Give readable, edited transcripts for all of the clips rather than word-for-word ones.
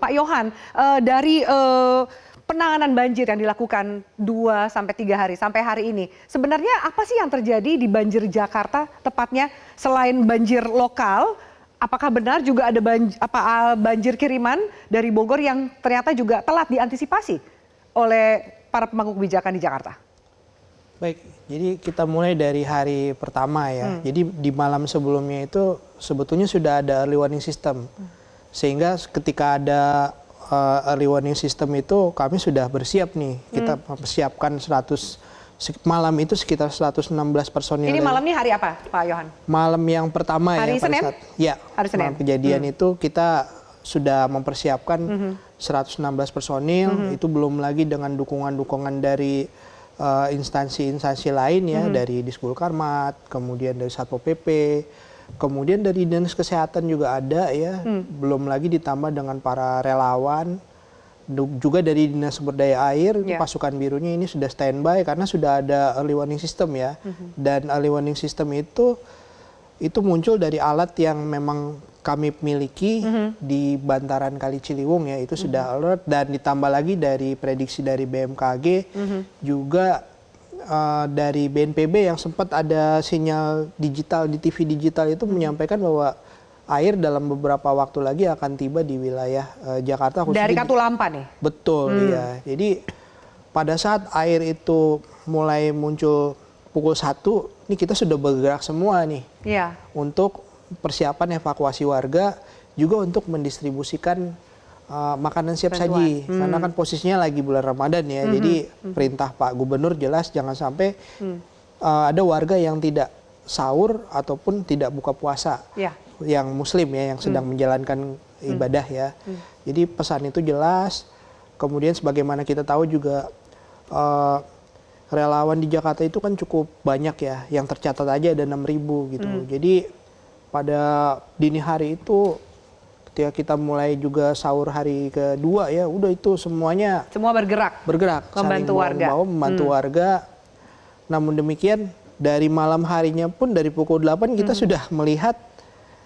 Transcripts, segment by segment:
Pak Yohan, dari penanganan banjir yang dilakukan 2 sampai 3 hari sampai hari ini, sebenarnya apa sih yang terjadi di banjir Jakarta tepatnya selain banjir lokal? Apakah benar juga ada banjir kiriman dari Bogor yang ternyata juga telat diantisipasi oleh para pemangku kebijakan di Jakarta? Baik, jadi kita mulai dari hari pertama ya. Jadi di malam sebelumnya itu sebetulnya sudah ada early warning system. Sehingga ketika ada early warning system itu kami sudah bersiap nih. Kita mempersiapkan malam itu sekitar 116 personil. Ini malamnya hari apa, Pak Yohan? Malam yang pertama hari ya. Senin? Hari Senin. Malam kejadian itu kita sudah mempersiapkan 116 personil. Itu belum lagi dengan dukungan-dukungan dari instansi-instansi lain ya, dari Disbul Karmat, kemudian dari Satpol PP, kemudian dari Dinas Kesehatan juga ada ya, belum lagi ditambah dengan para relawan, juga dari Dinas Sumber Daya Air, pasukan birunya ini sudah standby karena sudah ada early warning system ya, dan early warning system itu muncul dari alat yang memang kami miliki di bantaran Kali Ciliwung ya, itu sudah alert, dan ditambah lagi dari prediksi dari BMKG, juga dari BNPB yang sempat ada sinyal digital di TV digital itu menyampaikan bahwa air dalam beberapa waktu lagi akan tiba di wilayah Jakarta. Dari Katulampa nih? Betul, ya. Jadi pada saat air itu mulai muncul pukul 1, ini kita sudah bergerak semua nih untuk persiapan evakuasi warga, juga untuk mendistribusikan makanan siap saji, karena kan posisinya lagi bulan Ramadan ya. Jadi perintah Pak Gubernur jelas jangan sampai ada warga yang tidak sahur ataupun tidak buka puasa, yang Muslim ya, yang sedang menjalankan ibadah ya. Jadi pesan itu jelas. Kemudian sebagaimana kita tahu juga relawan di Jakarta itu kan cukup banyak ya, yang tercatat aja ada 6.000 gitu. Jadi pada dini hari itu ketika kita mulai juga sahur hari kedua ya, udah itu semuanya bergerak membantu warga. Membantu warga. Namun demikian dari malam harinya pun dari pukul 8 kita sudah melihat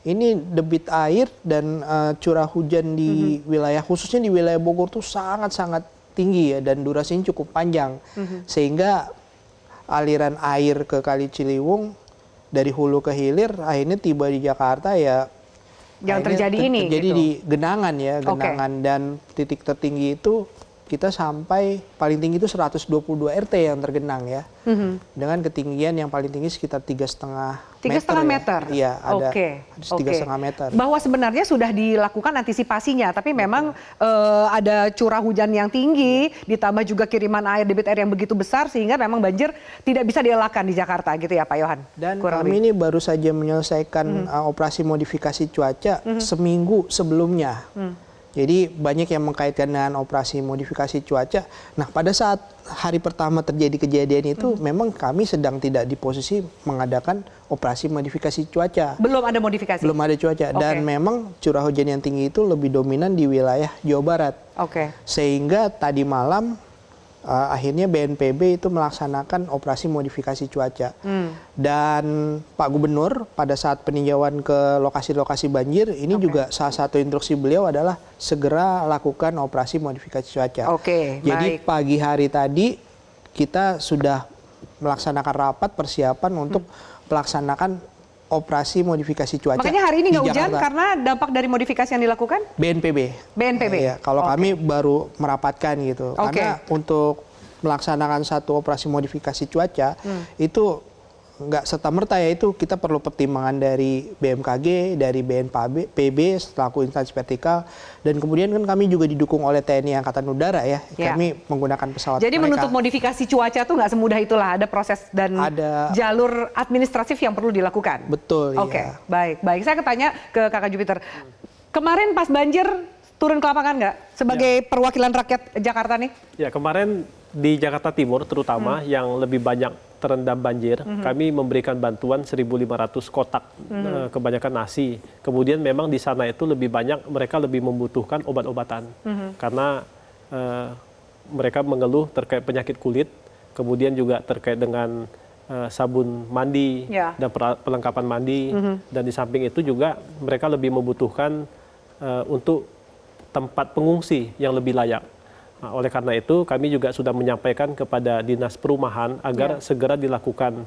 ini debit air dan curah hujan di wilayah, khususnya di wilayah Bogor tuh sangat-sangat tinggi ya, dan durasinya cukup panjang, sehingga aliran air ke Kali Ciliwung dari hulu ke hilir akhirnya tiba di Jakarta ya. Yang terjadi terjadi di Genangan ya, dan titik tertinggi itu kita sampai paling tinggi itu 122 RT yang tergenang ya, dengan ketinggian yang paling tinggi sekitar 3,5 meter. Iya, ada 3,5 meter. Bahwa sebenarnya sudah dilakukan antisipasinya, tapi memang ada curah hujan yang tinggi, ditambah juga kiriman air, debit air yang begitu besar, sehingga memang banjir tidak bisa dielakkan di Jakarta gitu ya Pak Yohan. Dan kami ini baru saja menyelesaikan operasi modifikasi cuaca seminggu sebelumnya. Jadi banyak yang mengkaitkan dengan operasi modifikasi cuaca. Nah, pada saat hari pertama terjadi kejadian itu memang kami sedang tidak di posisi mengadakan operasi modifikasi cuaca. Belum ada modifikasi? Belum ada cuaca. Dan memang curah hujan yang tinggi itu lebih dominan di wilayah Jawa Barat. Sehingga tadi malam akhirnya BNPB itu melaksanakan operasi modifikasi cuaca. Dan Pak Gubernur pada saat peninjauan ke lokasi-lokasi banjir, ini juga salah satu instruksi beliau adalah segera lakukan operasi modifikasi cuaca. Jadi pagi hari tadi kita sudah melaksanakan rapat persiapan untuk melaksanakan operasi modifikasi cuaca. Makanya hari ini nggak hujan karena dampak dari modifikasi yang dilakukan? BNPB. Ya, kalau kami baru merapatkan gitu. Karena untuk melaksanakan satu operasi modifikasi cuaca itu nggak serta-merta ya, itu kita perlu pertimbangan dari BMKG, dari BNPB selaku instansi vertikal, dan kemudian kan kami juga didukung oleh TNI Angkatan Udara ya. Kami menggunakan pesawat. Jadi menutup modifikasi cuaca tuh nggak semudah itulah, ada proses dan jalur administratif yang perlu dilakukan. Betul. Baik. Saya tanya ke Kakak Jupiter. Kemarin pas banjir turun ke lapangan nggak sebagai perwakilan rakyat Jakarta nih? Ya, kemarin di Jakarta Timur terutama yang lebih banyak terendam banjir, kami memberikan bantuan 1.500 kotak, kebanyakan nasi. Kemudian memang di sana itu lebih banyak mereka lebih membutuhkan obat-obatan, karena mereka mengeluh terkait penyakit kulit, kemudian juga terkait dengan sabun mandi dan perlengkapan mandi, dan di samping itu juga mereka lebih membutuhkan untuk tempat pengungsi yang lebih layak. Nah, oleh karena itu kami juga sudah menyampaikan kepada Dinas Perumahan agar segera dilakukan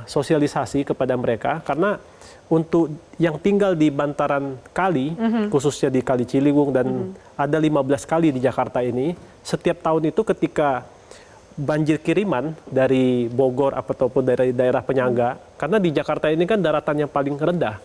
sosialisasi kepada mereka, karena untuk yang tinggal di bantaran kali, khususnya di Kali Ciliwung dan ada 15 kali di Jakarta ini, setiap tahun itu ketika banjir kiriman dari Bogor ataupun dari daerah penyangga, karena di Jakarta ini kan daratan yang paling rendah.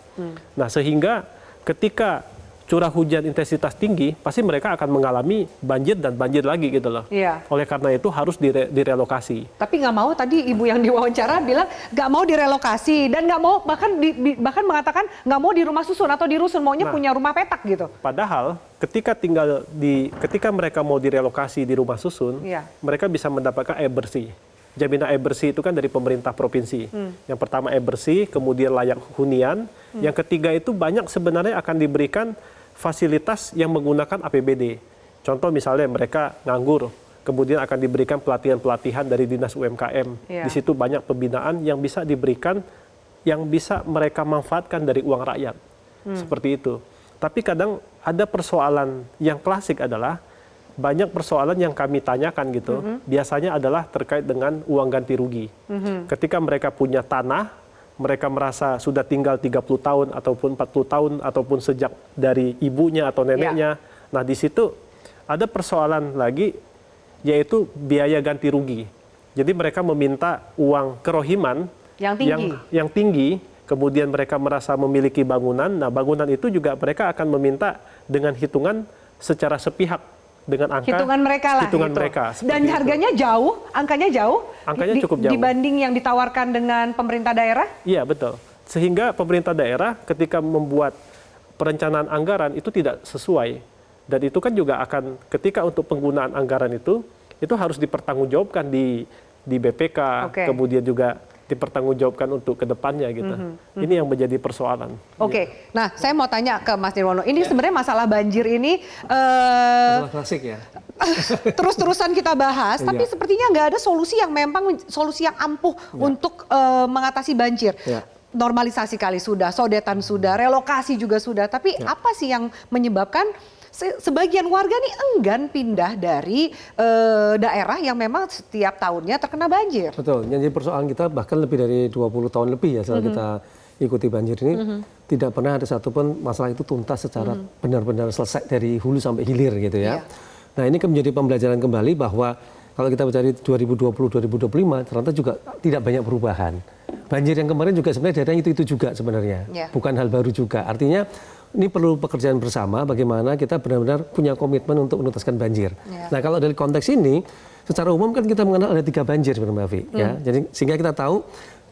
Nah, sehingga ketika curah hujan intensitas tinggi, pasti mereka akan mengalami banjir dan banjir lagi gitu loh. Iya. Oleh karena itu harus direlokasi. Tapi nggak mau, tadi ibu yang diwawancara bilang nggak mau direlokasi dan nggak mau bahkan mengatakan nggak mau di rumah susun atau di rusun, maunya punya rumah petak gitu. Padahal ketika mereka mau direlokasi di rumah susun, mereka bisa mendapatkan air bersih. Jaminan air bersih itu kan dari pemerintah provinsi. Yang pertama air bersih, kemudian layak hunian. Yang ketiga itu banyak sebenarnya akan diberikan fasilitas yang menggunakan APBD. Contoh misalnya mereka nganggur, kemudian akan diberikan pelatihan-pelatihan dari Dinas UMKM. Di situ banyak pembinaan yang bisa diberikan, yang bisa mereka manfaatkan dari uang rakyat. Seperti itu. Tapi kadang ada persoalan yang klasik adalah banyak persoalan yang kami tanyakan gitu, biasanya adalah terkait dengan uang ganti rugi. Ketika mereka punya tanah, mereka merasa sudah tinggal 30 tahun ataupun 40 tahun ataupun sejak dari ibunya atau neneknya. Nah, di situ ada persoalan lagi, yaitu biaya ganti rugi. Jadi mereka meminta uang kerohiman yang tinggi, kemudian mereka merasa memiliki bangunan. Nah, bangunan itu juga mereka akan meminta dengan hitungan secara sepihak, dengan angka hitungan mereka lah. mereka. Dan harganya jauh, angkanya jauh. Angkanya cukup jauh. Dibanding yang ditawarkan dengan pemerintah daerah? Iya, betul. Sehingga pemerintah daerah ketika membuat perencanaan anggaran itu tidak sesuai. Dan itu kan juga akan ketika untuk penggunaan anggaran itu harus dipertanggungjawabkan di BPK, kemudian juga dipertanggungjawabkan untuk kedepannya gitu. Ini yang menjadi persoalan. Nah saya mau tanya ke Mas Nirwono, ini sebenarnya masalah banjir ini masalah klasik ya. Terus-terusan kita bahas, tapi sepertinya nggak ada solusi yang memang solusi yang ampuh untuk mengatasi banjir. Normalisasi kali sudah, sodetan sudah, relokasi juga sudah, tapi apa sih yang menyebabkan sebagian warga nih enggan pindah dari daerah yang memang setiap tahunnya terkena banjir? Betul, jadi persoalan kita bahkan lebih dari 20 tahun lebih ya setelah kita ikuti banjir ini, tidak pernah ada satupun masalah itu tuntas secara benar-benar selesai dari hulu sampai hilir gitu ya. Nah, ini kan menjadi pembelajaran kembali bahwa kalau kita bicara 2020-2025 ternyata juga tidak banyak perubahan. Banjir yang kemarin juga sebenarnya daerahnya itu juga sebenarnya, bukan hal baru juga. Artinya ini perlu pekerjaan bersama bagaimana kita benar-benar punya komitmen untuk menuntaskan banjir. Nah, kalau dari konteks ini, secara umum kan kita mengenal ada 3 banjir sebenarnya Mbak Vi. Ya. Jadi sehingga kita tahu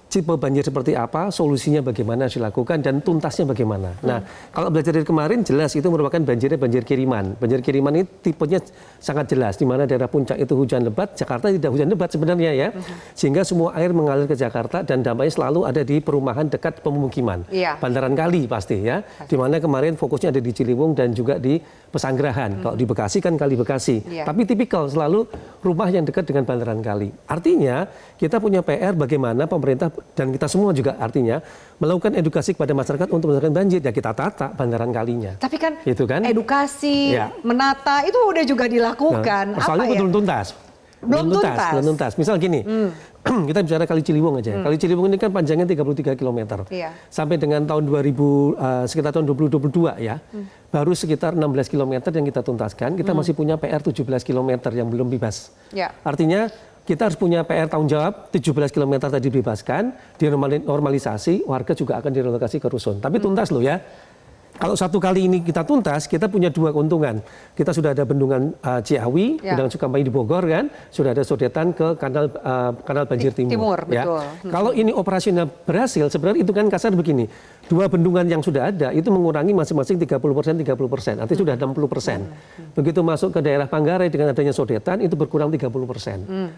tipe banjir seperti apa, solusinya bagaimana harus dilakukan, dan tuntasnya bagaimana. Nah, kalau belajar dari kemarin jelas itu merupakan banjirnya banjir kiriman. Banjir kiriman ini tipenya sangat jelas, di mana daerah puncak itu hujan lebat, Jakarta tidak hujan lebat sebenarnya ya. Sehingga semua air mengalir ke Jakarta dan dampaknya selalu ada di perumahan dekat pemukiman. Bantaran kali pasti ya, di mana kemarin fokusnya ada di Ciliwung dan juga di Pesanggerahan. Kalau di Bekasi kan Kali Bekasi. Tapi tipikal selalu rumah yang dekat dengan bantaran kali. Artinya kita punya PR bagaimana pemerintah dan kita semua juga artinya melakukan edukasi kepada masyarakat untuk menurunkan banjir. Ya kita tata bantaran kalinya. Tapi kan, gitu kan? Edukasi, menata itu udah juga dilakukan. Nah, soalnya belum tuntas. Belum tuntas. Misal gini, kita bicara Kali Ciliwung aja. Kali Ciliwung ini kan panjangnya 33 km. Sampai dengan tahun sekitar tahun 2022 ya, baru sekitar 16 km yang kita tuntaskan. Kita masih punya PR 17 km yang belum bebas. Artinya kita harus punya PR tanggung jawab, 17 km tadi dibebaskan, dinormalisasi, warga juga akan direlokasi ke rusun. Tapi tuntas loh ya. Kalau satu kali ini kita tuntas, kita punya 2 keuntungan. Kita sudah ada bendungan Ciawi, bendungan Sukambai di Bogor kan, sudah ada sodetan ke kanal banjir timur. Ya. Kalau ini operasional berhasil, sebenarnya itu kan kasar begini. 2 bendungan yang sudah ada itu mengurangi masing-masing 30%, artinya sudah 60%. Begitu masuk ke daerah Manggarai dengan adanya sodetan itu berkurang 30%.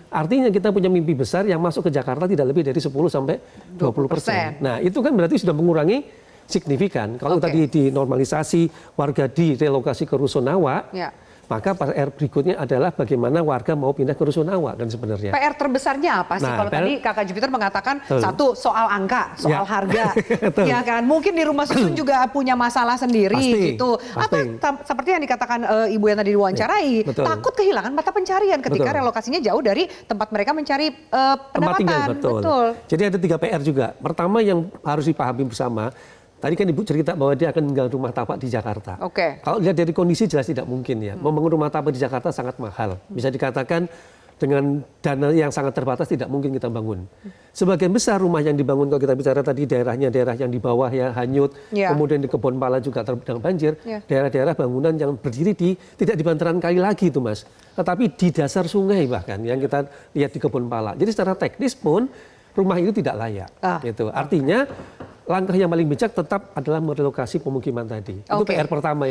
Artinya kita punya mimpi besar yang masuk ke Jakarta tidak lebih dari 10 sampai 20%. Nah, itu kan berarti sudah mengurangi signifikan. Kalau Oke. tadi dinormalisasi, warga direlokasi ke Rusunawa, Ya. maka PR berikutnya adalah bagaimana warga mau pindah ke Rusunawa kan sebenarnya. PR terbesarnya apa sih? Nah, Kalau PR tadi Kakak Jupiter mengatakan Betul. satu soal angka, soal Ya. harga, Betul. ya kan? Mungkin di rumah susun juga punya masalah sendiri Pasti, gitu. Atau pasti. seperti yang dikatakan Ibu yang tadi diwawancarai, Betul. takut kehilangan mata pencarian ketika Betul. relokasinya jauh dari tempat mereka mencari Tempat tinggal, pendapatan. betul. Jadi ada 3 PR juga. Pertama yang harus dipahami bersama, tadi kan Ibu cerita bahwa dia akan tinggal rumah tapak di Jakarta. Oke. Kalau lihat dari kondisi jelas tidak mungkin ya. Membangun rumah tapak di Jakarta sangat mahal. Bisa dikatakan dengan dana yang sangat terbatas tidak mungkin kita bangun. Sebagian besar rumah yang dibangun kalau kita bicara tadi daerahnya daerah yang di bawah ya hanyut, Ya. kemudian di Kebonpala juga terdampak banjir, Ya. daerah-daerah bangunan yang berdiri di tidak di bantaran kali lagi itu Mas, tetapi di dasar sungai bahkan yang kita lihat di Kebonpala. Jadi secara teknis pun rumah itu tidak layak. Gitu. Artinya langkah yang paling bijak tetap adalah merelokasi pemukiman tadi. Itu Oke. PR pertama yang